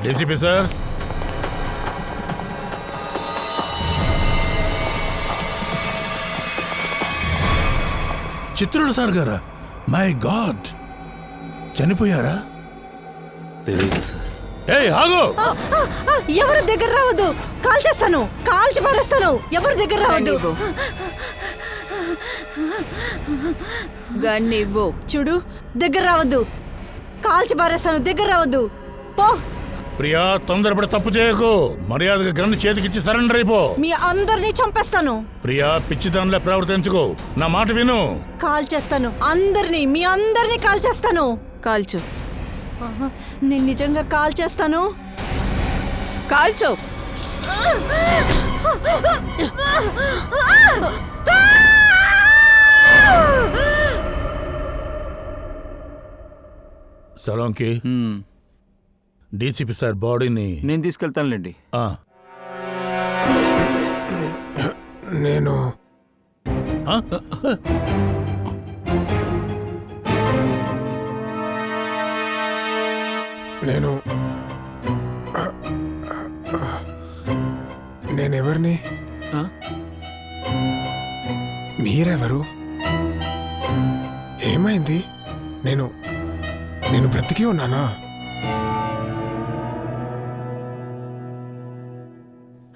DCP sir, చిత్రుడు sir గారా? My god, చనిపోయారా? తెలియదు సార్. ఏయ్ ఆగు! ఎవరు దగ్గర రావద్దు, కాల్ చేస్తాను, కాల్చి పారేస్తాను. ఎవరు దగ్గర రావద్దు. గన్ ఇవ్వు. చూడు, దగ్గర రావద్దు, కాల్చి పారేస్తాను. దగ్గర రావద్దు, పో. ప్రియా, తొందరపడి తప్పు చేయకు. మర్యాదగా గన్ను చేతికిచ్చి సరెండర్ అయిపో. మీ అందరినీ చంపేస్తాను. ప్రియా, పిచ్చిదానిలా ప్రవర్తించుకో. నా మాట విను. కాల్ చేస్తాను అందరినీ, మీ అందరినీ కాల్ చేస్తాను. కాల్చు, నేను నిజంగా కాల్ చేస్తాను. కాల్చు. సలోంకి, డీసీపీ సార్ బాడీని నేను తీసుకెళ్తానులేండి. నేను నేను నేనెవరిని? మీరెవరు? ఏమైంది? నేను బ్రతికి ఉన్నానా?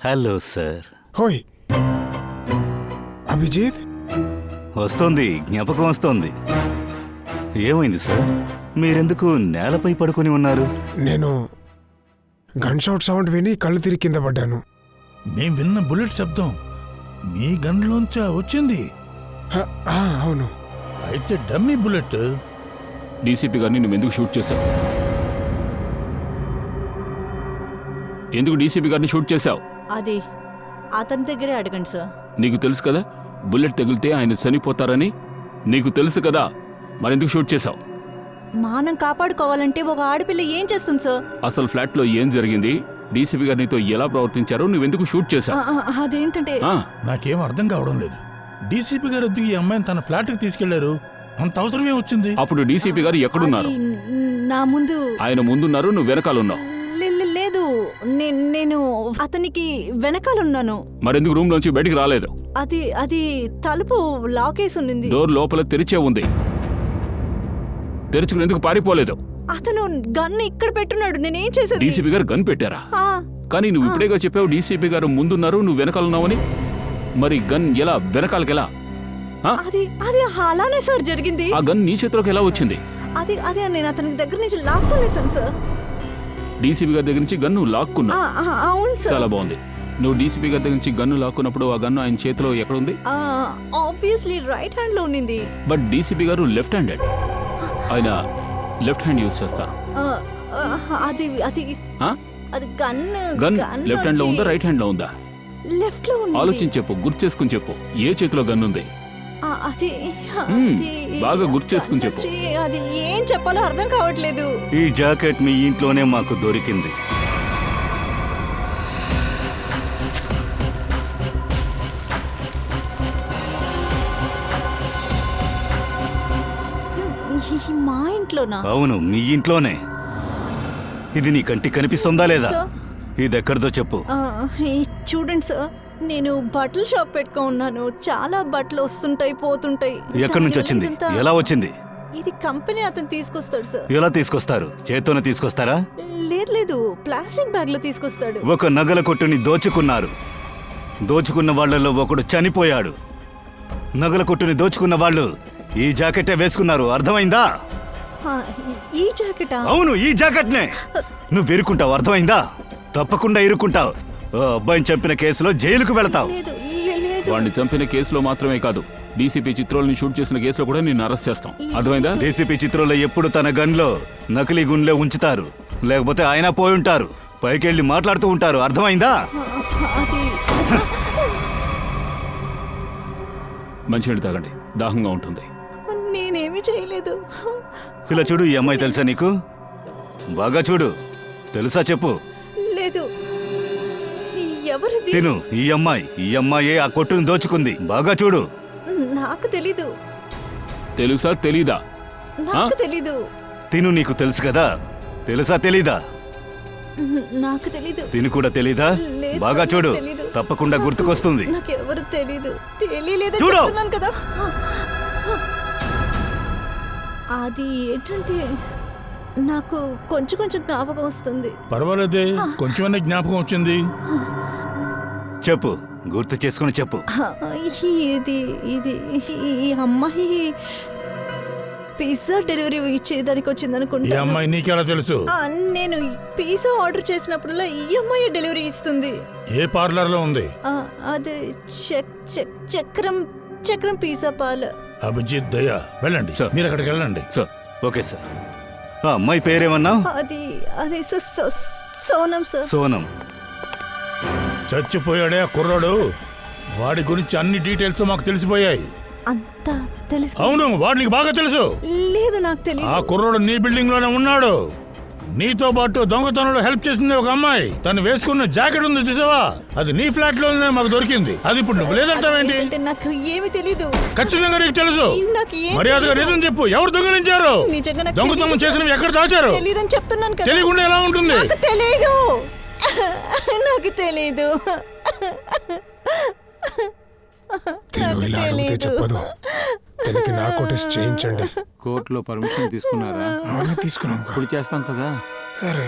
Hello sir. హోయ్ అభిజిత్, వస్తోంది, జ్ఞాపకం వస్తోంది. ఏమైంది సార్? మీరెందుకు నేలపై పడుకొని ఉన్నారు? నేను గన్ షాట్ సౌండ్ విని కళ్ళు తిరిగి కింద పడ్డాను. మేం విన్న బుల్లెట్ శబ్దం మీ గన్లోంచా వచ్చింది? అవును. అయితే డమ్మీ బుల్లెట్. డీసీపీ గారిని నువ్వెందుకు షూట్ చేశావు? ఎందుకు డీసీపీ గారిని షూట్ చేశావు? అది అతని దగ్గరే అడగండి సార్. నీకు తెలుసు కదా బుల్లెట్ తగిలితే ఆయన చనిపోతారని. నీకు తెలుసు కదా, మరెందుకు షూట్ చేశావు? మానం కాపాడుకోవాలంటే ఒక ఆడపిల్ల ఏం చేస్తుంది సార్? అసలు ఫ్లాట్లో ఏం జరిగింది, డీసీపీ గారు నీతో ఎలా ప్రవర్తించారో నువ్వెందుకు షూట్ చేశావు? అదేంటంటే నాకేం అర్థం కావడం లేదు. డీసీపీ గారు ఎందుకు ఈ అమ్మాయిని తన ఫ్లాట్కి తీసుకెళ్లారు? అంత అవసరమే వచ్చింది. అప్పుడు డీసీపీ గారు ఎక్కడున్నారు? నా ముందు. ఆయన ముందున్నారు, నువ్వు వెనకాలన్నావు. లేదు, నేను అతనికి వెనకాలన్నాను. మరెందుకు రూమ్ లోంచి బయటికి రాలేదు? అది తలుపు లాకేసి ఉంది. డోర్ లోపల తెరిచే ఉంది, తెరుచుకుని ఎందుకు పారిపోలేదు? అతను గన్ ఇక్కడ పెట్టున్నాడు, నేనేం చేసేది? డీసీపీ గారు గన్ పెట్టారా? కానీ నువ్వు ఇప్పుడేగా చెప్పావు డీసీపీ గారు ముందున్నారు, నువ్వు వెనకాలన్నావని. మరి గన్ ఎలా వెనకాలకెలా? అది అలానే సార్ జరిగింది. ఆ గన్ నీ చేతిలోకి ఎలా వచ్చింది? అది నేను అతనికి దగ్గర నుంచి లాక్కునేసాను సార్. డీసీపీ గారి దగ్గర నుంచి గన్ను లాక్కున్నా? అవును సార్. చాలా బాగుంది. నువ్వు డీసీపీ గారి దగ్గర నుంచి గన్ను లాక్కున్నప్పుడు ఆ గన్ను ఆయన చేతిలో ఎక్కడుంది? ఆబ్వియస్లీ రైట్ హ్యాండ్ లో ఉంది. బట్ డీసీపీ గారు లెఫ్ట్ హ్యాండెడ్, ఆయన లెఫ్ట్ హ్యాండ్ యూజ్ చేస్తారు. అది గన్ లెఫ్ట్ హ్యాండ్ లో ఉందా, రైట్ హ్యాండ్ లో ఉందా? లెఫ్ట్ లో ఉంది. ఆలోచించి చెప్పు, గుర్తు చేసుకుని చెప్పు, ఏ చేతిలో గన్ ఉంది? బాగా గుర్తు చేసుకుని చెప్పు. అది ఏం చెప్పాలో అర్థం కావట్లేదు. ఈ జాకెట్ మీ ఇంట్లోనే మాకు దొరికింది. మా ఇంట్లోనా? అవును, మీ ఇంట్లోనే. ఇది నీ కంటికి కనిపిస్తుందా లేదా? ఇది ఎక్కడిదో చెప్పు. చూడండి సార్, నేను బట్టల షాప్ పెట్టుకున్నాను. చాలా బట్టలు వస్తుంటాయి పోతుంటాయి. ఎక్కడి నుంచి వచ్చింది? ఎలా వచ్చింది? ఇది కంపెనీ అతను తీసుకొస్తాడు సార్. ఎలా తీసుకొస్తారు? చేత్తోనే తీసుకొస్తారా? లేదు, ప్లాస్టిక్ బ్యాగ్ లో తీసుకొస్తాడు. ఒక నగల కొట్టుని దోచుకున్నారు. దోచుకున్న వాళ్లలో ఒకడు చనిపోయాడు. నగల కొట్టుని దోచుకున్న వాళ్ళు ఈ జాకెట్టే వేసుకున్నారు, అర్థమైందా? ఈ జాకెటా? అవును, ఈ జాకెట్నే. నువ్వు ఇరుక్కుంటావు, అర్థమైందా? తప్పకుండా ఇరుక్కుంటావు. అబ్బాయిని చంపిన కేసులో జైలుకు వెళతావు. వాడిని చంపిన కేసులో మాత్రమే కాదు, డీసీపీ చిత్రోల్ని షూట్ చేసిన కేసులో కూడా నిన్ను అరెస్ట్ చేస్తాం, అర్థమైందా? డీసీపీ చిత్రంలో ఎప్పుడు తన గన్లో నకిలీ గుండ్లే ఉంచుతారు, లేకపోతే ఆయన పోయి ఉంటారు. పైకెళ్ళి మాట్లాడుతూ ఉంటారు, అర్థమైందా? మంచినీళ్ళు తాగండి, దాహంగా ఉంటుంది. నేనేమి చేయలేదు. ఇలా చూడు, ఈ అమ్మాయి తెలుసా నీకు? బాగా చూడు, తెలుసా చెప్పు. లేదు. ఎవరిది? తిను, ఈ అమ్మాయే ఆ కొట్టును దోచుకుంది. బాగా చూడు. నాకు తెలీదు. తెలుసా తెలీదా? నాకు తెలీదు. తిను, నీకు తెలుసు కదా. తెలుసా తెలీదా? నాకు తెలీదు. తిని కూడా తెలీదా? లేదు బాగా సార్, చూడు, నాకు తెలీదు. తప్పకుండా గుర్తుకొస్తుంది. నాకెవరు తెలీదు. తెలియలేదు చూడు. చెప్తున్నాను కదా. అది ఏంటంటే నాకు కొంచెం కొంచెం జ్ఞాపకం వస్తుంది. పర్వాలేదే, కొంచెమన్నా జ్ఞాపకం వచ్చింది. చెప్పు, గుర్తు చేసుకుని చెప్పు. ఇది ఇది ఈ అమ్మాయి పిజ్జా డెలివరీ ఇచ్చేదానికి వచ్చింది ఈ అనుకుంటా. అమ్మాయి నీకెలా తెలుసు? నేను పిజ్జా ఆర్డర్ చేసినప్పుడల్లా ఈ అమ్మాయి డెలివరీ ఇస్తుంది. ఏ పార్లర్ లో ఉంది? అది చక్రం చక్రం పిజ్జా పార్లర్. అభిజిత్ దయ, వెళ్ళండి సార్. మీరు అక్కడికి వెళ్ళండి. Sir, okay sir. ఆ అమ్మాయి పేరేమన్నావు? అది అది సోనం సార్. సోనం. చచ్చిపోయాడే ఆ కుర్రాడు, వాడి గురించి అన్ని డీటెయిల్స్ మాకు తెలిసిపోయాయి. అంతా తెలుసు. అవును, వాడు నీకు బాగా తెలుసు. లేదు నాకు ఆ తెలియదు. కుర్రాడు నీ బిల్డింగ్ లోనే ఉన్నాడు. నీతో పాటు దొంగతనంలో హెల్ప్ చేసింది ఒక అమ్మాయి. తను వేసుకున్న జాకెట్ ఉంది చూసావా, అది నీ ఫ్లాట్ లోనే మాకు దొరికింది. అది ఇప్పుడు నువ్వు లేదంటావేంటి? అంటే నాకు ఏమీ తెలీదు. ఖచ్చితంగా నీకు తెలుసు. నాకు ఏం మర్యాదగా నిజం చెప్పు, ఎవరు దొంగిలించారు? నిజంగా నాకు దొంగతనం తెలీదు చేసినవి ఎక్కడ దాచారు? తెలీదని చెప్తున్నాను కదా. తెలియకుండా ఎలా ఉంటుంది? నాకు తెలీదు. నాకు తెలీదు. తిను ఇలా అడిగితే చెప్పదు. తనకి నాకు టెస్ట్ చేయించండి. కోర్టులో పర్మిషన్ తీసుకున్నారా? అవునా, తీసుకున్నాం. ఇప్పుడు చేస్తాం కదా. సరే.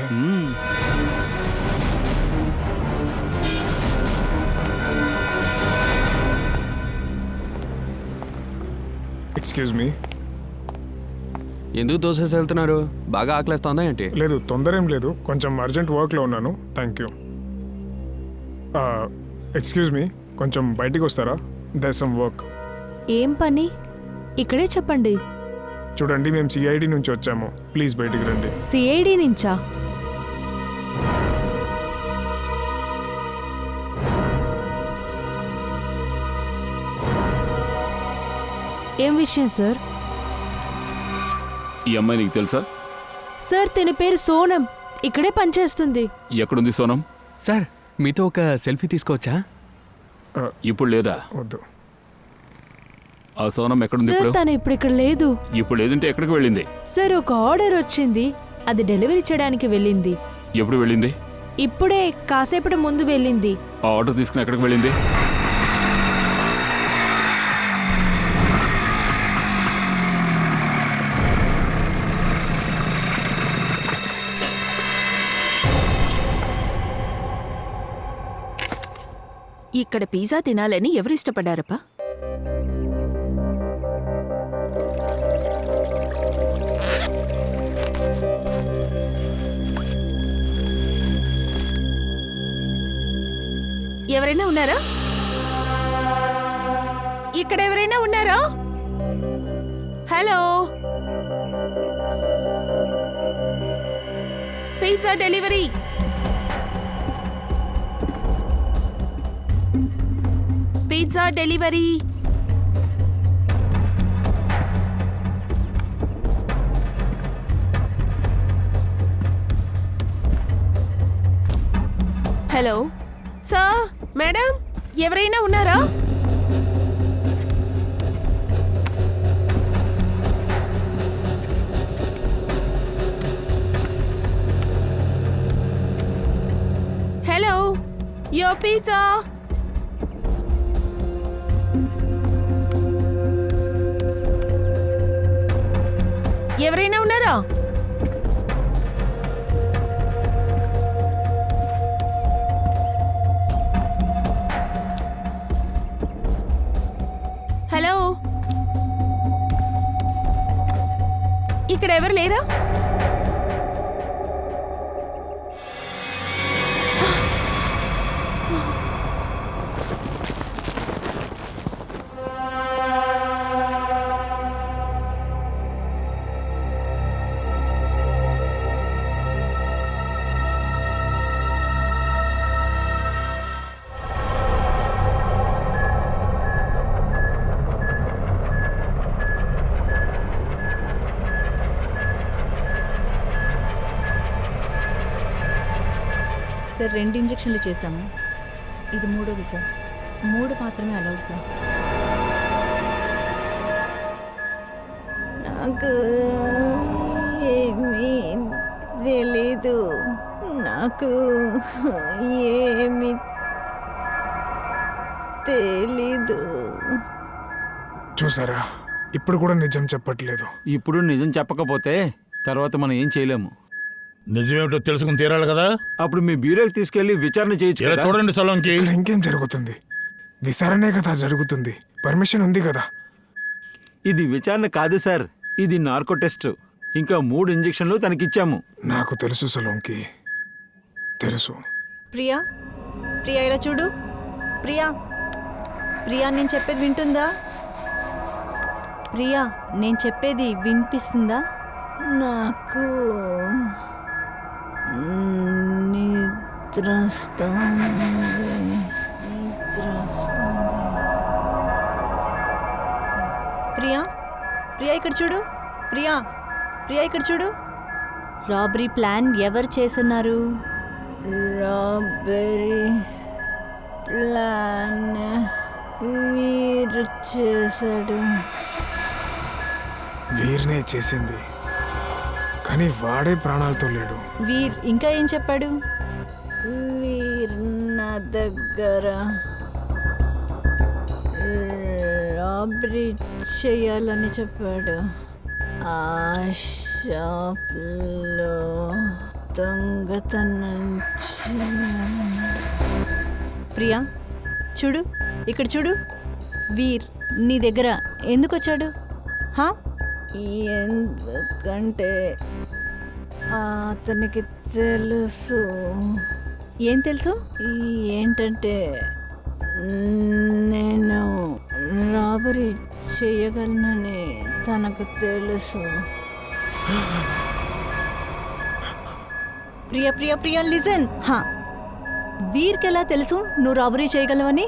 Excuse me. ఎందుకు దోసేసి వెళ్తున్నారు? బాగా ఆకలిస్తుందా ఏంటి? లేదు, తొందర ఏం లేదు, కొంచెం అర్జెంట్ వర్క్లో ఉన్నాను. Thank you. ఎక్స్క్యూజ్ మీ, కొంచెం బయటికి వస్తారా? There some work. ఏం పని? ఇక్కడే చెప్పండి. చూడండి, మేము సిఐడి నుంచి వచ్చాము, ప్లీజ్ బయటికి రండి. సిఐడి నుంచా? ఏం విషయం సార్? ఈ అమ్మాయి నీకు తెలుసా? సార్, తన పేరు సోనం, ఇక్కడే పనిచేస్తుంది. ఎక్కడుంది సోనం? సార్, మీతో ఒక సెల్ఫీ తీసుకోవచ్చా? ఇప్పుడు లేదా? వద్దు. ఆ సోనం ఎక్కడుంది సార్, ఇప్పుడు? తను ఇప్పుడు ఇక్కడ లేదు. ఇప్పుడు లేదంటే ఎక్కడికి వెళ్ళింది? సార్, ఒక ఆర్డర్ వచ్చింది, అది డెలివరీ చేయడానికి వెళ్ళింది. ఎప్పుడు వెళ్ళింది? ఇప్పుడే కాసేపటి ముందు వెళ్ళింది. ఆ ఆర్డర్ తీసుకుని ఎక్కడికి వెళ్ళింది? ఇక్కడ పిజ్జా తినాలని ఎవరు ఇష్టపడ్డారప్పా? ఎవరైనా ఉన్నారా? ఇక్కడ ఎవరైనా ఉన్నారా? Hello, pizza delivery. Pizza delivery. Hello sir, madam, ఎవరైనా ఉన్నారా? హలో, యో పిజ్జా. ఎవరైనా ఉన్నారా? హలో, ఇక్కడ ఎవరు లేరా? సార్, 2 ఇంజెక్షన్లు చేశాము, ఇది 3వది సార్. 3 మాత్రమే అలౌడ్ సార్. నాకు ఏమీ తెలీదు. నాకు ఏమి తెలీదు. చూసారా, ఇప్పుడు కూడా నిజం చెప్పట్లేదు. ఇప్పుడు నిజం చెప్పకపోతే తర్వాత మనం ఏం చేయలేము. నిజమేమిటో తెలుసుకుని తీరాలి కదా. అప్పుడు మీ బ్యూరోకి తీసుకెళ్లి విచారణ చేయొచ్చు ఇలా కదా? చూడండి సలోంకి, ఇక్కడ ఇంకేం జరుగుతుంది? విచారణే కదా జరుగుతుంది. పర్మిషన్ ఉంది కదా. ఇది విచారణ కాదు సార్, ఇది నార్కో టెస్ట్. ఇంకా 3 ఇంజెక్షన్లు తనకిచ్చాము. నాకు తెలుసు సలోంకి, తెలుసు. ప్రియా, ప్రియా ఇలా చూడు. ప్రియా, ప్రియా నేను చెప్పేది వింటుందా? ప్రియా నేను చెప్పేది వినిపిస్తుందా? నాకు నిద్రొస్తుంది. ప్రియా, ప్రియా ఇక్కడ చూడు. ప్రియా, ప్రియా ఇక్కడ చూడు. రాబరీ ప్లాన్ ఎవరు చేస్తున్నారు? రాబరీ ప్లాన్ వీరు చేశాడు. వీర్నే చేసింది, కానీ వాడే ప్రాణాలతో లేడు. వీర్ ఇంకా ఏం చెప్పాడు? వీర్ నా దగ్గర రాబరీ చేయాలని చెప్పాడు. ఆ షాప్లో దొంగతనం చేయాలన్నాడు. ప్రియా చూడు, ఇక్కడ చూడు. వీర్ నీ దగ్గర ఎందుకు వచ్చాడు? హా, ఎందుకంటే అతనికి తెలుసు. ఏం తెలుసు? ఏంటంటే నేను రాబరీ చేయగలనని తనకు తెలుసు. ప్రియా ప్రియా ప్రియా లిజన్. హా, వీర్కి ఎలా తెలుసు నువ్వు రాబరీ చేయగలవని?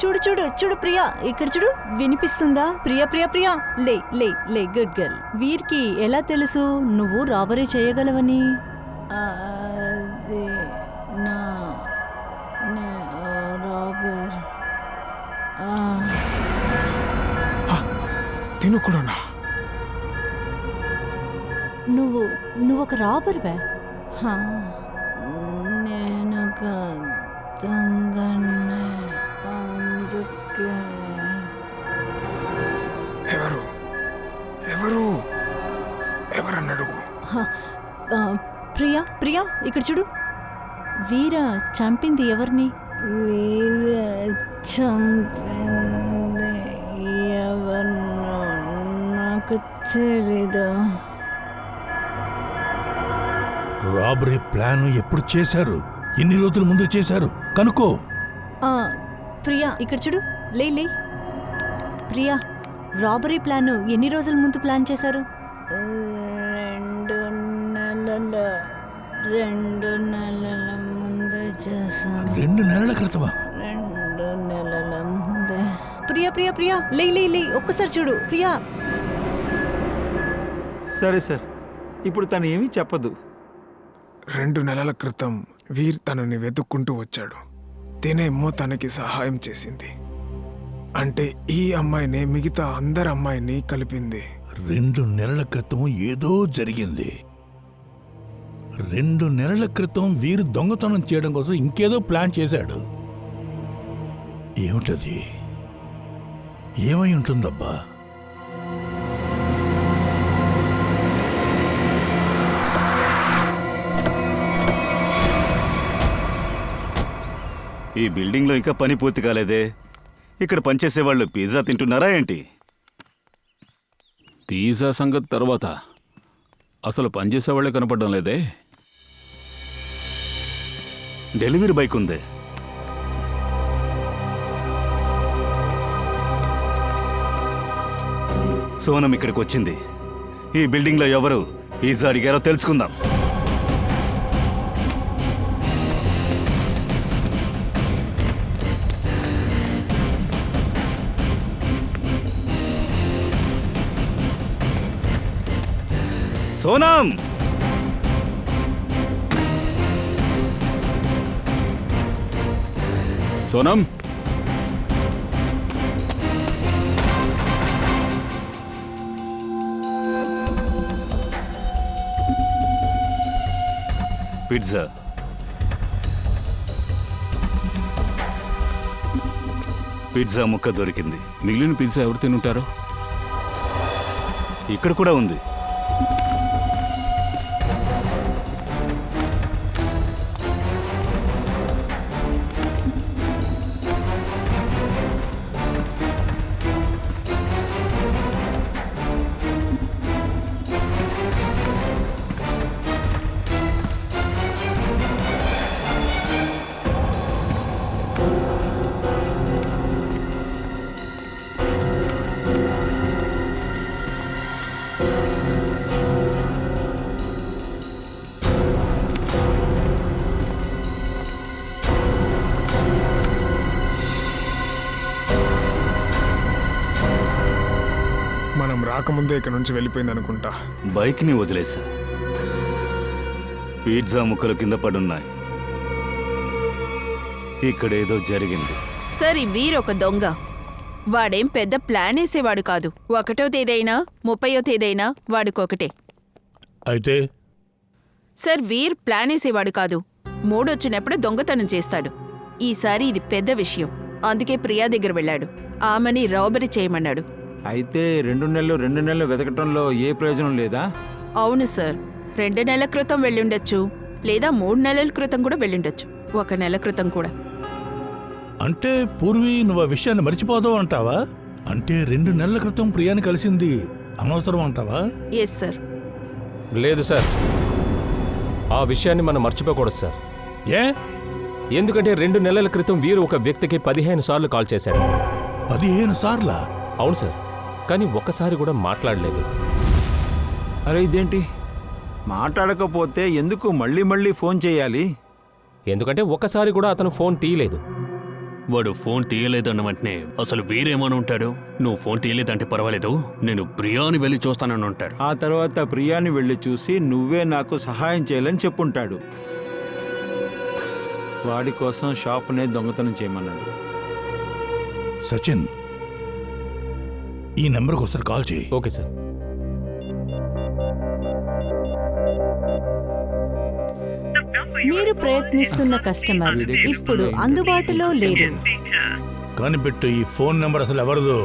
చూడు చూడు చూడు ప్రియా, ఇక్కడ చూడు. వినిపిస్తుందా? ప్రియా ప్రియా ప్రియా లే లే లే, గుడ్ గర్ల్. వీర్కి ఎలా తెలుసు నువ్వు రాబరీ చేయగలవని? అది నా రాబర్. తిను కూడానా? నువ్వు ఒక రాబర్వే? నేను ఒక దొంగనే. అందుకే ఎవరు ఎవరు ఎవరని అడుగు. ప్రియా ప్రియా ఇక్కడ చూడు. వీర చంపింది ఎవరిని? వీర చంపింది ఎవరినో నాకు తెలీదు. రాబరీ ప్లాన్ ఎప్పుడు చేశారు? ఎన్ని రోజుల ముందు చేశారు? కనుక్కో. ప్రియా ఇక్కడ చూడు. లే లే. ప్రియా, రాబరీ ప్లాన్ ఎన్ని రోజుల ముందు ప్లాన్ చేశారు? 2 నెలల ముందే చేశాను. 2 నెలల క్రితమా? 2 నెలల ముందే. ప్రియా ప్రియా ప్రియా లే లే లే, ఒక్కసారి చూడు. ప్రియా. సరే సార్, ఇప్పుడు తను ఏమీ చెప్పదు. 2 నెలల క్రితం వీర్ తనని వెతుక్కుంటూ వచ్చాడు. తినేమో తనకి సహాయం చేసింది. అంటే ఈ అమ్మాయిని మిగతా అందరి అమ్మాయిని కలిపింది. 2 నెలల క్రితం ఏదో జరిగింది. 2 నెలల క్రితం వీరు దొంగతనం చేయడం కోసం ఇంకేదో ప్లాన్ చేశాడు. ఏమిటది? ఏమై ఉంటుందబ్బా? ఈ బిల్డింగ్లో ఇంకా పని పూర్తి కాలేదే. ఇక్కడ పనిచేసే వాళ్ళు పిజ్జా తింటున్నారా ఏంటి? పిజ్జా సంగతి తర్వాత అసలు పనిచేసేవాళ్లే కనపడడం లేదే. డెలివరీ బైక్ ఉంది. సోనం ఇక్కడికి వచ్చింది. ఈ బిల్డింగ్లో ఎవరు పిజ్జా అడిగారో తెలుసుకుందాం. సోనం, సోనం, పిజ్జా. పిజ్జా ముక్క దొరికింది. మిగిలిన పిజ్జా ఎవరు తినుంటారో? ఇక్కడ కూడా ఉంది. మనం రాకముందే ఇక్కడ నుంచి వెళ్ళిపోయింది అనుకుంటా. బైక్ని వదిలేసా. పిజ్జా ముక్కలు కింద పడున్నాయి. ఇక్కడేదో జరిగింది. సార్ ఈ వీర్ ఒక దొంగ. వాడేం పెద్ద ప్లాన్ వేసేవాడు కాదు. 1వ తేదైనా 30వ తేదైనా వాడికొకటే. అయితే సార్ వీర్ ప్లాన్ వేసేవాడు కాదు. మూడొచ్చినప్పుడు దొంగతనం చేస్తాడు. ఈసారి ఇది పెద్ద విషయం. అందుకే ప్రియా దగ్గర వెళ్ళాడు. ఆమెని రాబరీ చేయమన్నాడు. అయితే 2 నెలలు వెతకటంలో ఏ ప్రయోజనం లేదా? అవును సార్, 2 నెలల క్రితం వెళ్ళుండొచ్చు, లేదా 3 నెలల క్రితం కూడా వెళ్ళుండొచ్చు, 1 నెల క్రితం కూడా. అంటే పూర్వి నువ్వు ఆ విషయాన్ని మర్చిపోతావు అంటావా? అంటే 2 నెలల క్రితం ప్రియాని కలిసింది అనవసరం అంటావా? Yes sir. లేదు సార్, ఆ విషయాన్ని మనం మర్చిపోకూడదు సార్. ఏ? ఎందుకంటే 2 నెలల క్రితం వీరు ఒక వ్యక్తికి 15 సార్లు కాల్ చేశాడు. 15 సార్లా? అవును సార్, కానీ ఒక్కసారి కూడా మాట్లాడలేదు. అరే ఇదేంటి? మాట్లాడకపోతే ఎందుకు మళ్ళీ ఫోన్ చేయాలి? ఎందుకంటే ఒక్కసారి కూడా అతను ఫోన్ తీయలేదు. వాడు ఫోన్ తీయలేదన్న వెంటనే అసలు వీరేమని ఉంటాడు? నువ్వు ఫోన్ తీయలేదంటే పర్వాలేదు, నేను ప్రియాని వెళ్ళి చూస్తానని ఉంటాడు. ఆ తర్వాత ప్రియాని వెళ్ళి చూసి నువ్వే నాకు సహాయం చేయాలని చెప్పుంటాడు. వాడి కోసం షాప్నే దొంగతనం చేయమన్నాడు. సచిన్, ఈ నెంబర్కి ఒకసారి కాల్ చేయి. Okay sir. మీరు ప్రయత్నిస్తున్న కస్టమర్ ఇప్పుడు అందుబాటులో లేరు. కనిపెట్టు, ఈ ఫోన్ నెంబర్ అసలు ఎవరిదో?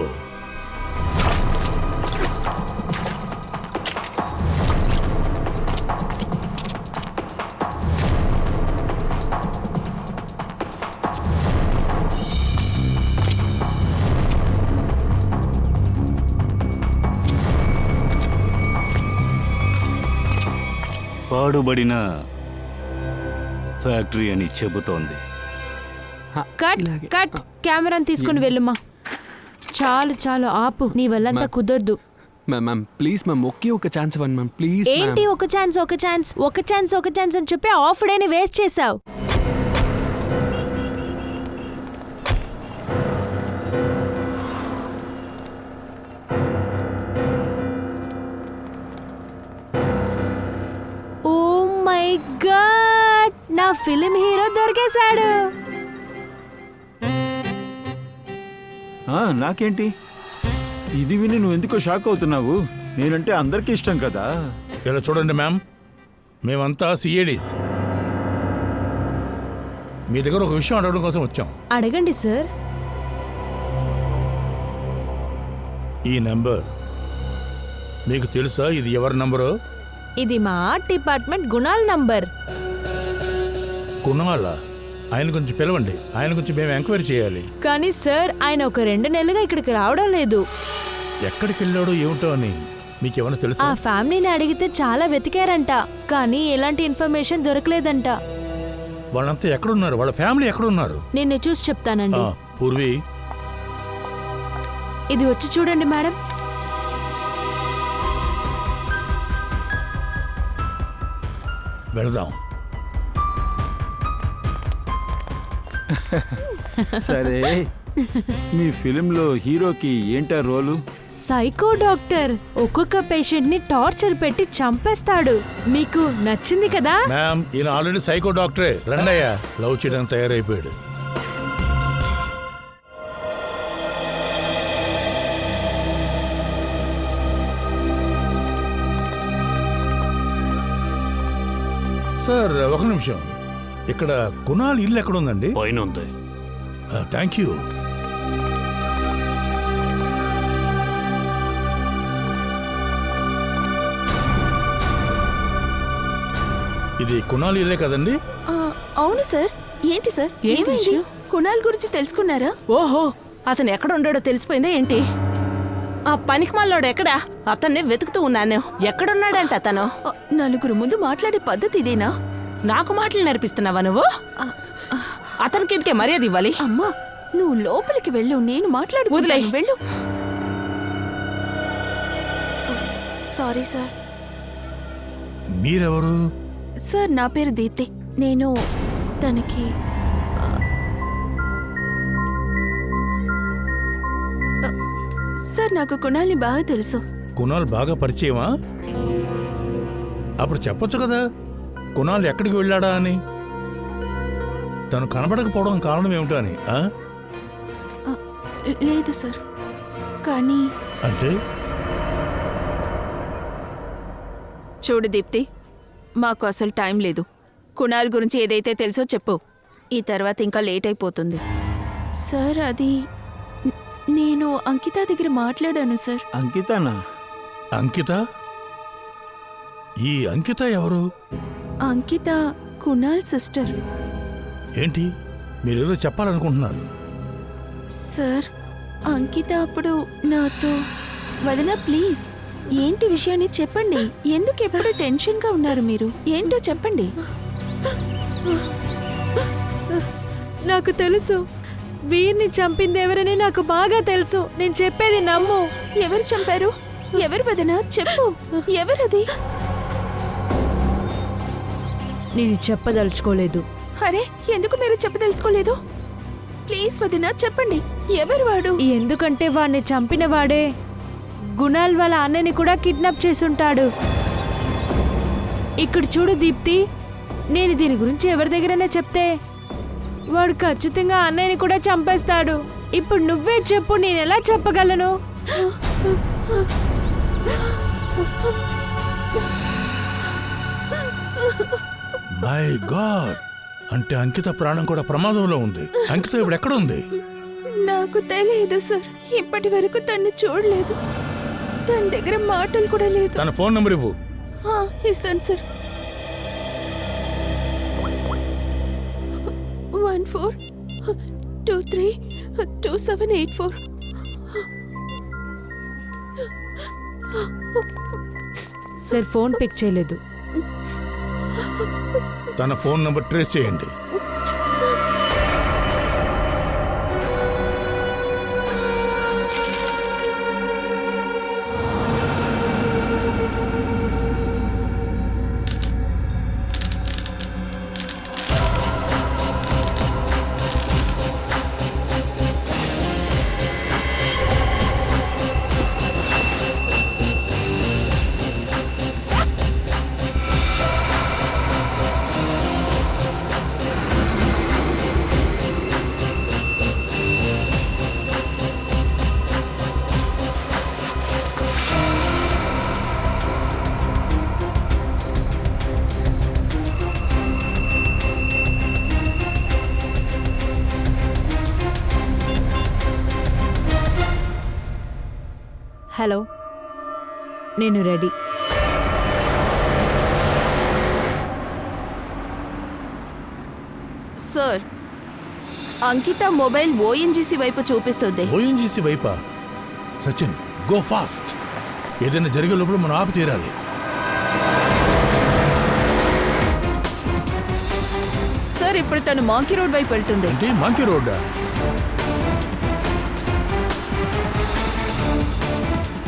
పాడుబడిన ఫ్యాక్టరీ అని చెబుతోంది. కట్ కట్ కెమెరాని తీసుకుని వెళ్ళమ్మా. చాలు ఆపు. నీ వల్లంతా కుదరదు. మ్యామ్ ప్లీజ్ మ్యామ్, ఒకే ఒక ఛాన్స్ ఇవ్వండి మ్యామ్ ప్లీజ్. ఏంటి ఒక ఛాన్స్ అని చెప్పి హాఫ్ డేని వేస్ట్ చేసావు. ఓ మై గాడ్, నా ఫిలిం హీరో దొరికేశాడు. నాకేంటి? ఇది విని నువ్వు ఎందుకో షాక్ అవుతున్నావు? నేనంటే అందరికీ ఇష్టం కదా. ఇలా చూడండి మ్యామ్, మేమంతా సిఐడీస్. మీ దగ్గర ఒక విషయం అడగడం కోసం వచ్చాం. అడగండి సార్. ఈ నెంబర్ మీకు తెలుసా? ఇది ఎవరి నంబరు? ఇది మా ఆర్ట్ డిపార్ట్మెంట్ గుణాల్ నంబర్. కుణాల? ఆయన గురించి పిలవండి, ఆయన గురించి మేము ఎంక్వైరీ చేయాలి. కానీ సార్, ఆయన ఒక 2 నెలలుగా ఇక్కడికి రావడం లేదు. ఎక్కడికి వెళ్ళాడో ఏమిటో అని మీకేమైనా తెలుసా? ఆ ఫ్యామిలీని అడిగితే చాలా వెతికారంట, కానీ ఎలాంటి ఇన్ఫర్మేషన్ దొరకలేదంట. వాళ్ళంతా ఎక్కడున్నారు? వాళ్ళ ఫ్యామిలీ ఎక్కడున్నారు? నేను చూసి చెప్తానండి. పూర్వి, ఇది వచ్చి చూడండి మేడం. వెళదాం. సరే, మీ ఫిలింలో హీరోకి ఏంటా రోలు? Psycho doctor. ఒక్కొక్క పేషెంట్ ని టార్చర్ పెట్టి చంపేస్తాడు. మీకు నచ్చింది కదా? మ్యామ్, ఈయన ఆల్రెడీ సైకో డాక్టరే. రండయ్యా, లవ్ చేయడానికి తయారైపోయాడు. సార్ ఒక నిమిషం, ఇక్కడ కునాల్ ఇల్లు ఎక్కడ ఉందండి? పైన ఉంది. Thank you. ఇది కునాల్ ఇల్లే కదండి? అవును సార్. ఏంటి సార్, ఏమైంది? కునాల్ గురించి తెలుసుకున్నారా? ఓహో, అతను ఎక్కడ ఉండాడో తెలిసిపోయిందా ఏంటి? ఆ పనికిమాలోడు ఎక్కడా? అతన్ని వెతుకుతూ ఉన్నాను. ఎక్కడున్నాడంట అతను? నలుగురు ముందు మాట్లాడే పద్ధతి ఇదేనా? నాకు మాటలు నేర్పిస్తున్నావా నువ్వు? అతనికి ఎందుకే మర్యాద ఇవ్వాలి? అమ్మా, నువ్వు లోపలికి వెళ్ళు, నేను వదిలేయ్. మాట్లాడుకుంటాను. వెళ్ళు. Sorry sir. మీరెవరు? సార్, నా పేరు దీప్తి. నేను తనకి సార్, నాకు కుణాల్ని బాగా తెలుసు. కునాల్ బాగా పరిచయమా? అప్పుడు చెప్పొచ్చు కదా కునాల్ ఎక్కడికి వెళ్ళాడా అని. తను కనబడకపోవడం కారణం ఏమిటో అని. లేదు సార్, కానీ అంటే చూడు దీప్తి, మాకు అసలు టైం లేదు. కుణాల్ గురించి ఏదైతే తెలుసో చెప్పు. ఈ తర్వాత ఇంకా లేట్ అయిపోతుంది. సార్, అది నేను అంకిత దగ్గర మాట్లాడాను సార్. అంకితనా? అంకిత? ఈ అంకిత ఎవరు? అంకిత కుణాల్ సిస్టర్. ఏంటి మీరేదో చెప్పాలనుకుంటున్నారు? సార్, అంకిత అప్పుడు నాతో వదినా ప్లీజ్, ఏంటి విషయాన్ని చెప్పండి. ఎందుకు ఎప్పుడు టెన్షన్గా ఉన్నారు మీరు? ఏంటో చెప్పండి. నాకు తెలుసు, వీరిని చంపింది ఎవరని నాకు బాగా తెలుసు. నేను చెప్పేది నమ్ము. ఎవరు చంపారు? ఎవరు వదినా? చెప్పు, ఎవరది? నేను చెప్పదలుచుకోలేదు. అరే, ఎందుకు మీరు చెప్పదలుచుకోలేదు? ప్లీజ్ వదినా చెప్పండి, ఎవరు వాడు? ఎందుకంటే వాడిని చంపిన వాడే గుణాల్ వాళ్ళ అన్నని కూడా కిడ్నాప్ చేసుంటాడు. ఇక్కడ చూడు దీప్తి, నేను దీని గురించి ఎవరి దగ్గరైనా చెప్తే వాడు ఖచ్చితంగా అన్నయ్యని కూడా చంపేస్తాడు. ఇప్పుడు నువ్వే చెప్పు, నేను ఎలా చెప్పగలను? మై గాడ్, అంటే అంకిత ప్రాణం కూడా ప్రమాదంలో ఉంది. అంకిత ఇప్పుడు ఎక్కడ ఉంది? నాకు తెలియదు సార్. ఇప్పటి వరకు తన్ని చూడలేదు. తన దగ్గర మాటలు కూడా లేదు. తన ఫోన్ నంబర్ ఇవ్వు. ఇస్తాను సార్. 14232784. సార్, ఫోన్ పిక్ చేయలేదు. తన ఫోన్ నంబర్ ట్రేస్ చేయండి. హలో, నేను ready. Sir, Ankita mobile ONGC వైపు చూపిస్తుంది. ఓఎన్జీసీ వైపా? Sachin, go fast. ఏదైనా జరిగే లోపల మనం ఆపి తీరాలి. సార్, ఇప్పుడు తను మాంకీ రోడ్ వైపు వెళ్తుంది. అంటే మాంకీ రోడ్డా?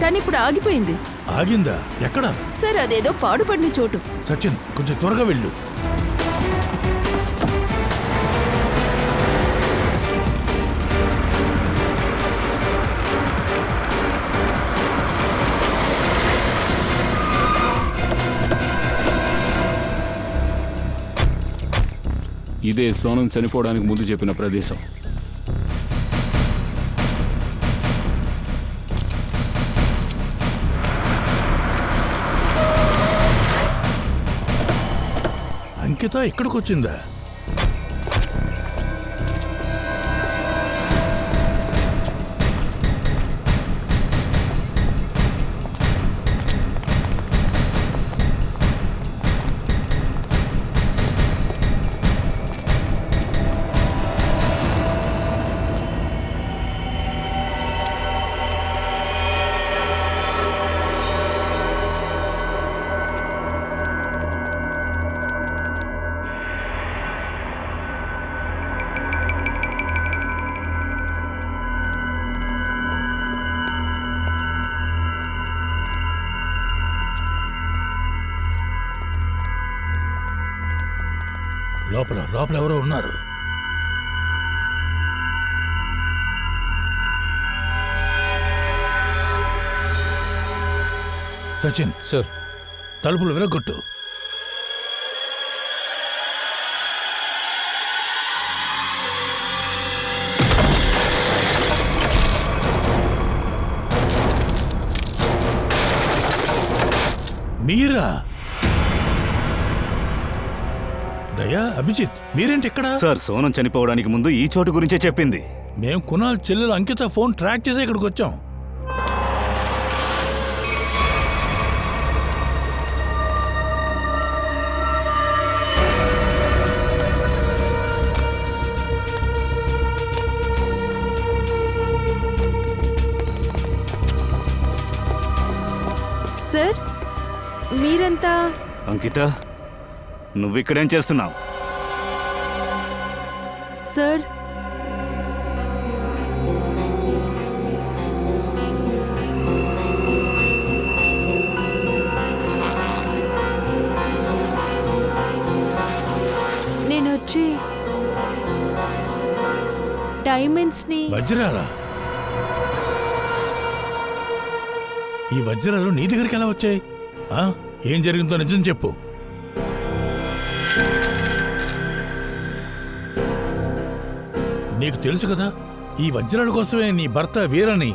తను ఇప్పుడు ఆగిపోయింది. ఆగిందా? ఎక్కడ? సార్, అదేదో పాడుపడిన చోటు. సచిన్, కొంచెం త్వరగా వెళ్ళు. ఇదే సోనం చనిపోవడానికి ముందు చెప్పిన ప్రదేశం. అంకిత ఇక్కడికి వచ్చిందా? లోపల ఎవరో ఉన్నారు. సచిన్, సార్, తలుపులు విరగొట్టు. మీరా? దయా, అభిజిత్, మీరేంటి ఇక్కడ? సార్, సోనం చనిపోవడానికి ముందు ఈ చోటు గురించే చెప్పింది. మేం కునాల్ చెల్లెలు అంకిత ఫోన్ ట్రాక్ చేసి ఇక్కడికి వచ్చాం. సార్, మీరంతా అంకిత, నువ్విక్కడేం చేస్తున్నావు? సార్, నేను వచ్చి డైమండ్స్ని వజ్రాలా? ఈ వజ్రాలు నీ దగ్గరికి ఎలా వచ్చాయి? ఏం జరిగిందో నిజం చెప్పు. నీకు తెలుసు కదా, ఈ వజ్రాల కోసమే నీ భర్త వీరని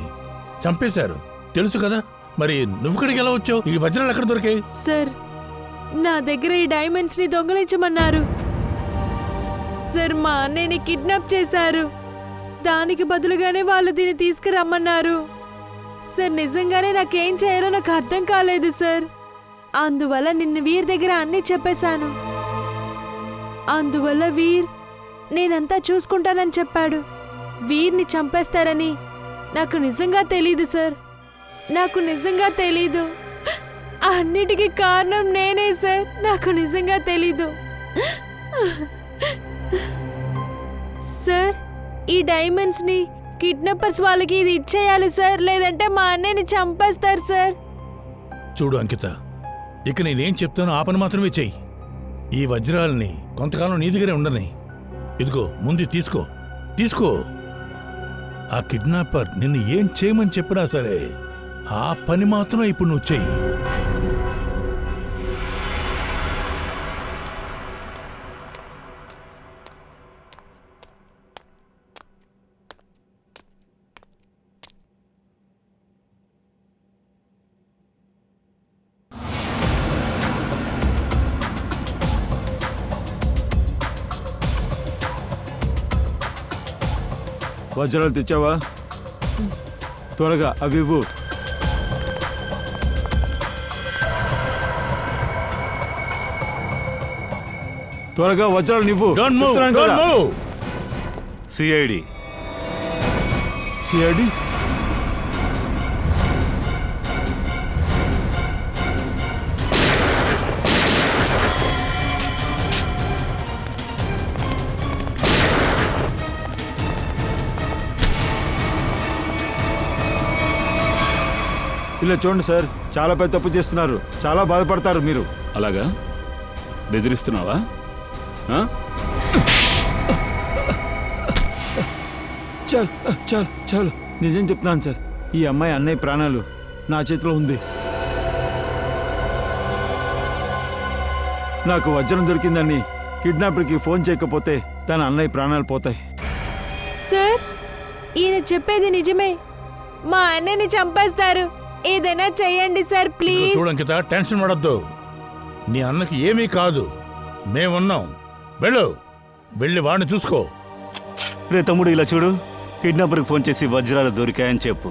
చంపేశారు, తెలుసు కదా. మరి నువ్వు ఇక్కడికి ఎలా వచ్చావు? ఈ వజ్రాలు ఎక్కడ దొరికాయి? సార్, నా దగ్గర ఈ డైమండ్స్ని దొంగలించమన్నారు. సార్, మా అన్నయ్యని కిడ్నాప్ చేశారు. దానికి బదులుగానే వాళ్ళు దీన్ని తీసుకురమ్మన్నారు. సార్, నిజంగానే నాకేం చేయాలో నాకు అర్థం కాలేదు సార్. అందువల్ల నిన్న వీర్ దగ్గర అన్నీ చెప్పేశాను. అందువల్ల వీర్ నేనంతా చూసుకుంటానని చెప్పాడు. వీర్ని చంపేస్తారని నాకు నిజంగా తెలీదు సార్. నాకు నిజంగా తెలీదు. అన్నిటికీ కారణం నేనే సార్. నాకు నిజంగా తెలీదు సార్. ఈ డైమండ్స్ని కిడ్నాపర్స్ వాళ్ళకి ఇది ఇచ్చేయాలి సార్, లేదంటే మా అన్నయ్యని చంపేస్తారు సార్. చూడు అంకిత, ఇక నేనేం చెప్తానో ఆ పని మాత్రమే చెయ్యి. ఈ వజ్రాలని కొంతకాలం నీ దగ్గరే ఉండని. ఇదిగో, ముందు తీసుకో. ఆ కిడ్నాపర్ నిన్ను ఏం చేయమని చెప్పినా సరే ఆ పని మాత్రం ఇప్పుడు నువ్వు చెయ్యి. వజ్రాలు తెచ్చావా? త్వరగా అవి ఇవ్వు. త్వరగా వజ్రాలు నివ్వు. సిఐడి ఇలా చూడండి సార్, చాలా పెద్ద తప్పు చేస్తున్నారు. చాలా బాధపడతారు మీరు. అలాగా? బెదిరిస్తున్నావా? చాలు నిజం చెప్తున్నాను సార్. ఈ అమ్మాయి అన్నయ్య ప్రాణాలు నా చేతిలో ఉంది. నాకు వజ్రం దొరికిందని కిడ్నాపర్కి ఫోన్ చేయకపోతే తన అన్నయ్య ప్రాణాలు పోతాయి. సార్, ఈయన చెప్పేది నిజమే. మా అన్నయ్యని చంపేస్తారు. ఏదైనా చెయ్యండి సార్, ప్లీజ్. చూడంకిత, టెన్షన్ పడద్దు. నీ అన్నకి ఏమీ కాదు. మేమున్నాం. వెళ్ళి వాడిని చూసుకో. రే తమ్ముడు, ఇలా చూడు, కిడ్నాపర్కి ఫోన్ చేసి వజ్రాలు దొరికాయని చెప్పు.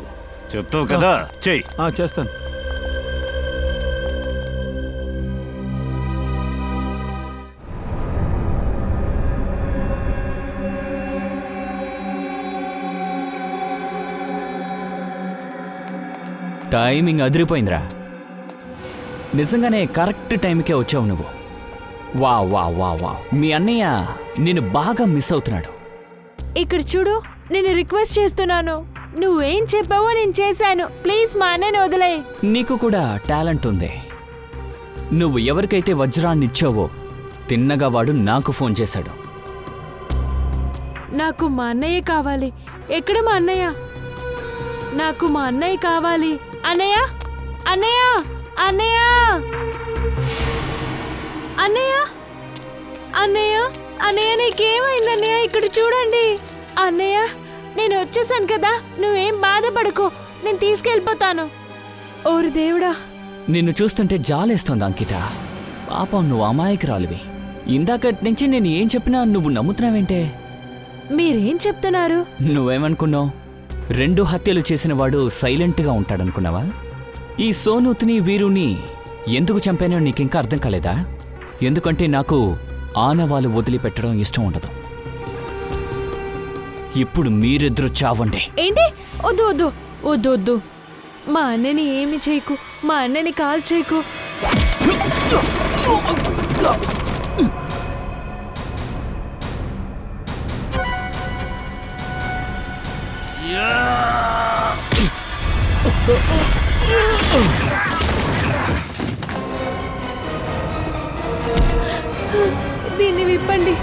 చెప్తావు కదా, చెయ్యి. చేస్తాను. టైమింగ్ అదిరిపోయిందిరా. నిజంగానే కరెక్ట్ టైంకే వచ్చావు నువ్వు. వా వా వా వా మీ అన్నయ్య నిన్ను బాగా మిస్ అవుతున్నాడు. ఇక్కడ చూడు, నేను రిక్వెస్ట్ చేస్తున్నాను. నువ్వేం చెప్పావో నేను చేశాను. ప్లీజ్ మా అన్నయ్యని వదిలేయ్. నీకు కూడా టాలెంట్ ఉంది. నువ్వు ఎవరికైతే వజ్రాన్ని ఇచ్చావో తిన్నగా వాడు నాకు ఫోన్ చేశాడు. నాకు మా అన్నయ్య కావాలి. ఎక్కడ మా అన్నయ్య? నాకు మా అన్నయ్య కావాలి. అన్నయ్య, అన్నయ్య, అన్నయ్య, అన్నయ్య, అన్నయ్య, అన్నయ్య, నీకేమైంది అన్నయ్య? ఇక్కడ చూడండి అన్నయ్య, నేను వచ్చేసాను కదా, నువ్వేం బాధపడకు, నేను తీసుకెళ్ళిపోతాను. ఓరి దేవుడా, నిన్ను చూస్తుంటే జాలేస్తోంది అంకిత. పాపం, నువ్వు అమాయకురాలివి. ఇందాకటి నుంచి నేను ఏం చెప్పినా నువ్వు నమ్ముతున్నావేంటే? మీరేం చెప్తున్నారు? నువ్వేమనుకున్నావు? 2 హత్యలు చేసిన వాడు సైలెంట్గా ఉంటాడనుకున్నావా? ఈ సోనూత్ని వీరుని ఎందుకు చంపానో నీకింకా అర్థం కాలేదా? ఎందుకంటే నాకు ఆనవాలు వదిలిపెట్టడం ఇష్టం ఉండదు. ఇప్పుడు మీరిద్దరూ చావండి. ఏంటి? వద్దు వద్దు వద్దు వద్దు, మా అన్నని ఏమి చేయకు, మా అన్నని కాల్ చేయకు. దీన్ని విప్పండి.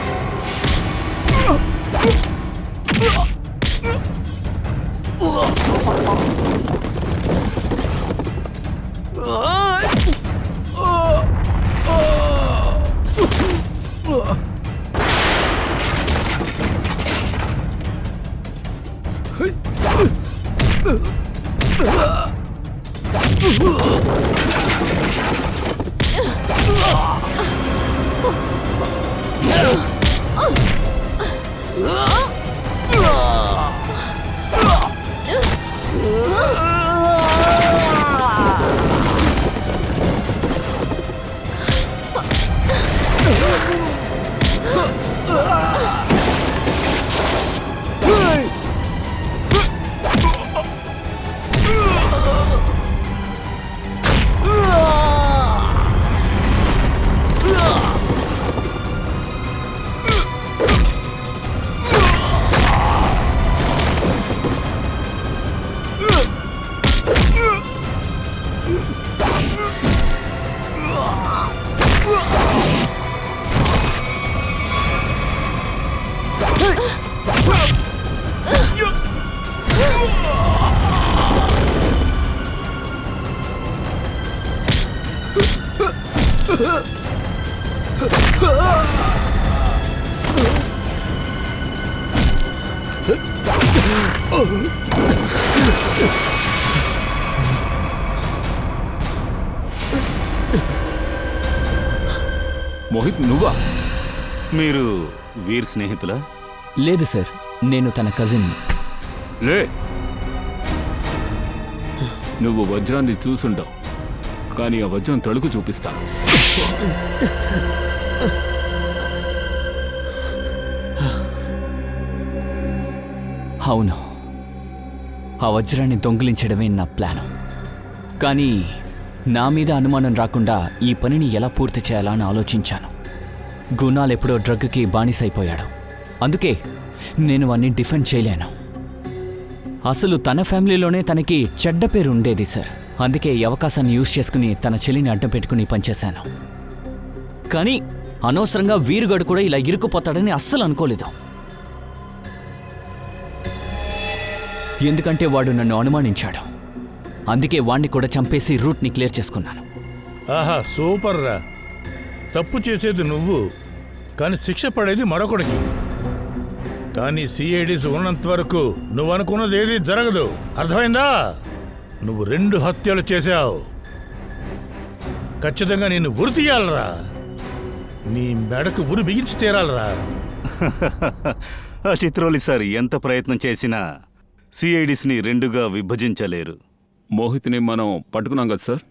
మోహిత్, నువ్వా? మీరు వీర్ స్నేహితులా? లేదు సార్, నేను తన కజిన్ని. లే, నువ్వు వజ్రాన్ని చూసుండవు, కానీ ఆ వజ్రం తడుకు చూపిస్తా. అవును, ఆ వజ్రాన్ని దొంగిలించడమే నా ప్లాను. కానీ నా మీద అనుమానం రాకుండా ఈ పనిని ఎలా పూర్తి చేయాలా అని ఆలోచించాను. గుణాల్ ఎప్పుడో డ్రగ్కి బానిసైపోయాడు. అందుకే నేను వాణ్ణి డిఫెండ్ చేయలేను. అసలు తన ఫ్యామిలీలోనే తనకి చెడ్డ పేరు ఉండేది సార్. అందుకే ఈ అవకాశాన్ని యూజ్ చేసుకుని తన చెల్లిని అడ్డం పెట్టుకుని పనిచేశాను. కానీ అనవసరంగా వీరుగాడు కూడా ఇలా ఇరుక్కుపోతాడని అస్సలు అనుకోలేదు. ఎందుకంటే వాడు నన్ను అనుమానించాడు. అందుకే వాణ్ణి కూడా చంపేసి రూట్ని క్లియర్ చేసుకున్నాను. ఆహా, సూపర్ రా. తప్పు చేసేది నువ్వు, కానీ శిక్ష పడేది మరొకడికి. కానీ సిఐడీస్ ఉన్నంత వరకు నువ్వు అనుకున్నది ఏది జరగదు. అర్థమైందా? నువ్వు 2 హత్యలు చేశావు. ఖచ్చితంగా నిన్ను ఉరి తీయాలరా. నీ మెడకు ఉరి బిగించి తీరాలరా. ఆ చిత్రోలి సార్ ఎంత ప్రయత్నం చేసినా సిఐడిస్ని రెండుగా విభజించలేరు. మోహిత్ని మనం పట్టుకున్నాం కదా సార్.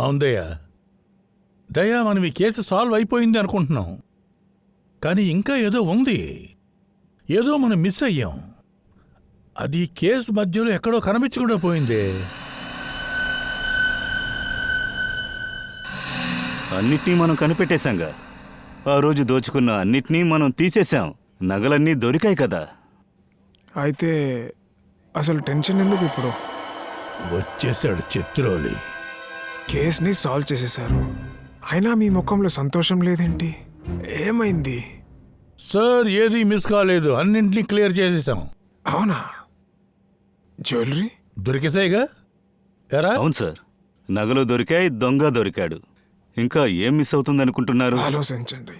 అవుందయ్యా. దయా, మనం ఈ కేసు సాల్వ్ అయిపోయింది అనుకుంటున్నాం, కానీ ఇంకా ఏదో ఉంది. ఏదో మనం మిస్ అయ్యాం. అది కేసు మధ్యలో ఎక్కడో కనిపించకుండా పోయిందే. అన్నిటినీ మనం కనిపెట్టేశాంగా. ఆ రోజు దోచుకున్న అన్నిటినీ మనం తీసేశాం. నగలన్నీ దొరికాయి కదా. అయితే అసలు టెన్షన్ ఎందుకు ఇప్పుడు? వచ్చేసాడు చిత్రోలి. కేస్ని సాల్వ్ చేసేశారు, అయినా మీ ముఖంలో సంతోషం లేదేంటి? ఏమైంది? సార్, ఏది మిస్ కాలేదు, అన్నింటినీ క్లియర్ చేసేసాం. అవునా? జ్యువెలరీ దొరికేసాయిగా. ఎరా? అవును సార్, నగలు దొరికాయి, దొంగ దొరికాడు. ఇంకా ఏం మిస్ అవుతుంది అనుకుంటున్నారు? ఆలోచించండి.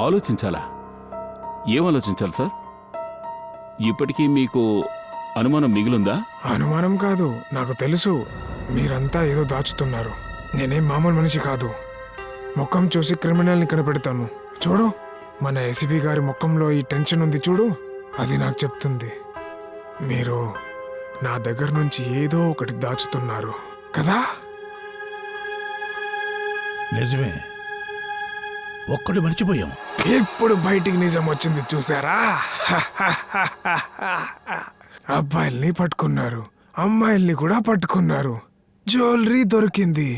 ఆలోచించాలా? ఏం ఆలోచించాలి సార్? ఇప్పటికీ మీకు అనుమానం మిగిలిందా? అనుమానం కాదు, నాకు తెలుసు మీరంతా ఏదో దాచుతున్నారు. నేనేం మామూలు మనిషి కాదు. ముఖం చూసి క్రిమినల్ని కనిపెడతాను. చూడు, మన ఏసీపీ గారి ముఖంలో ఈ టెన్షన్ ఉంది చూడు, అది నాకు చెప్తుంది మీరు నా దగ్గర నుంచి ఏదో ఒకటి దాచుతున్నారు కదా. నిజమే, ఒక్కటి మర్చిపోయాం. ఇప్పుడు బయటికి నిజం వచ్చింది చూసారా? అబ్బాయిల్ని పట్టుకున్నారు, అమ్మాయిల్ని కూడా పట్టుకున్నారు, జ్యువెలరీ దొరికింది.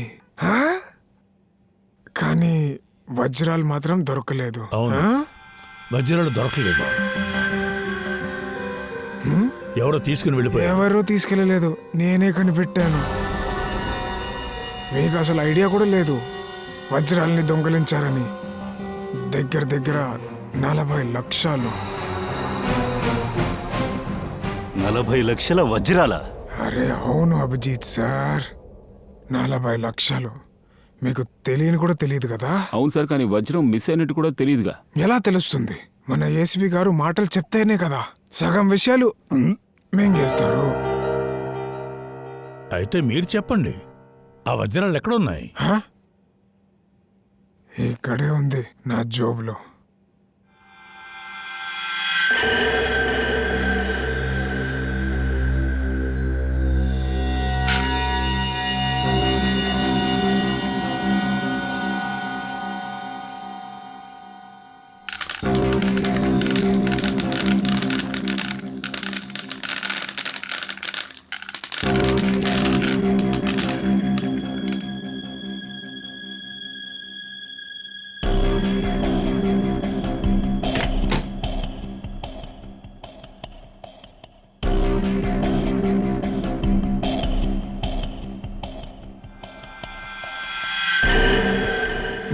కానీ వజ్రాలు మాత్రం దొరకలేదు. అవును, వజ్రాలు దొరకలేదు. ఎవరో తీసుకుని వెళ్ళిపోయారు. ఎవరో తీసుకెళ్ళలేదు, నేనే కనిపెట్టాను. మీకు అసలు ఐడియా కూడా లేదు వజ్రాల్ని దొంగలించారని. దగ్గర దగ్గర 40 లక్షలు. 40 లక్షల వజ్రాల? అరే అవును అభిజిత్ సార్, 40 లక్షలు. మీకు తెలియని కూడా తెలియదు కదా. అవును సార్, కానీ వజ్రం మిస్ అయినట్టు కూడా తెలియదుగా. ఎలా తెలుస్తుంది? మన ఏసీపీ గారు మాటలు చెప్తేనే కదా సగం విషయాలు మింగేస్తారు. అయితే మీరు చెప్పండి, ఆ వజ్రాలు ఎక్కడున్నాయి? ఇక్కడే ఉంది, నా జోబులో.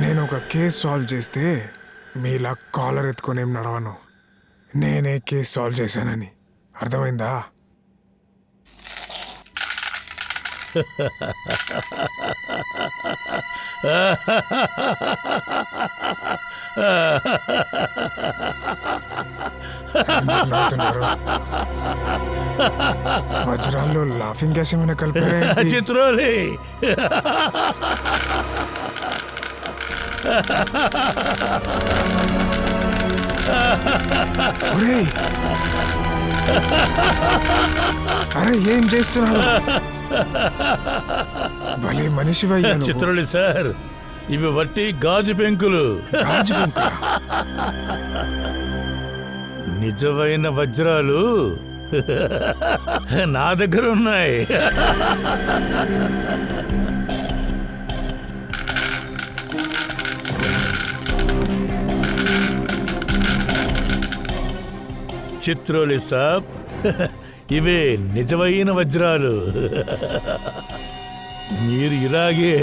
నేను ఒక కేసు సాల్వ్ చేస్తే మీలా కాలర్ ఎత్తుకొని ఏం నడవను. నేనే కేసు సాల్వ్ చేశానని అర్థమైందా? వజ్రాల్లో లాఫింగ్ గ్యాస్ ఏమైనా కలిపారా? చిత్రోలి, అరే ఏం చేస్తున్నారు? భలే మనిషివయ్యా నువ్వు. చిత్రోలి సార్, ఇవి వట్టి గాజు పెంకులు. గాజు పెంకులా? నిజమైన వజ్రాలు నా దగ్గర ఉన్నాయి. చిత్రోలి సాబ్, ఇవే నిజమైన వజ్రాలు. మీరు ఇలాగే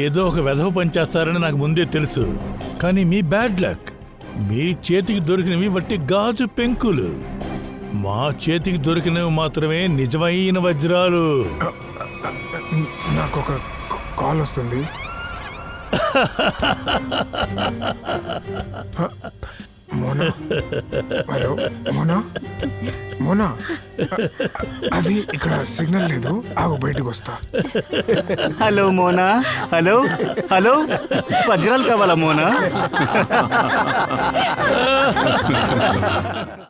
ఏదో ఒక వెధవ పనిచేస్తారని నాకు ముందే తెలుసు, కానీ మీ బ్యాడ్ లక్. మీ చేతికి దొరికినవి వట్టి గాజు పెంకులు, మా చేతికి దొరికినవి మాత్రమే నిజమైన వజ్రాలు. నాకు ఒక కాల్ వస్తుంది. మోనా హలో మోనా మోనా అది ఇక్కడ సిగ్నల్ లేదు ఆగు బయటకు వస్తా హలో మోనా హలో హలో వజ్రాలు కావాలా మోనా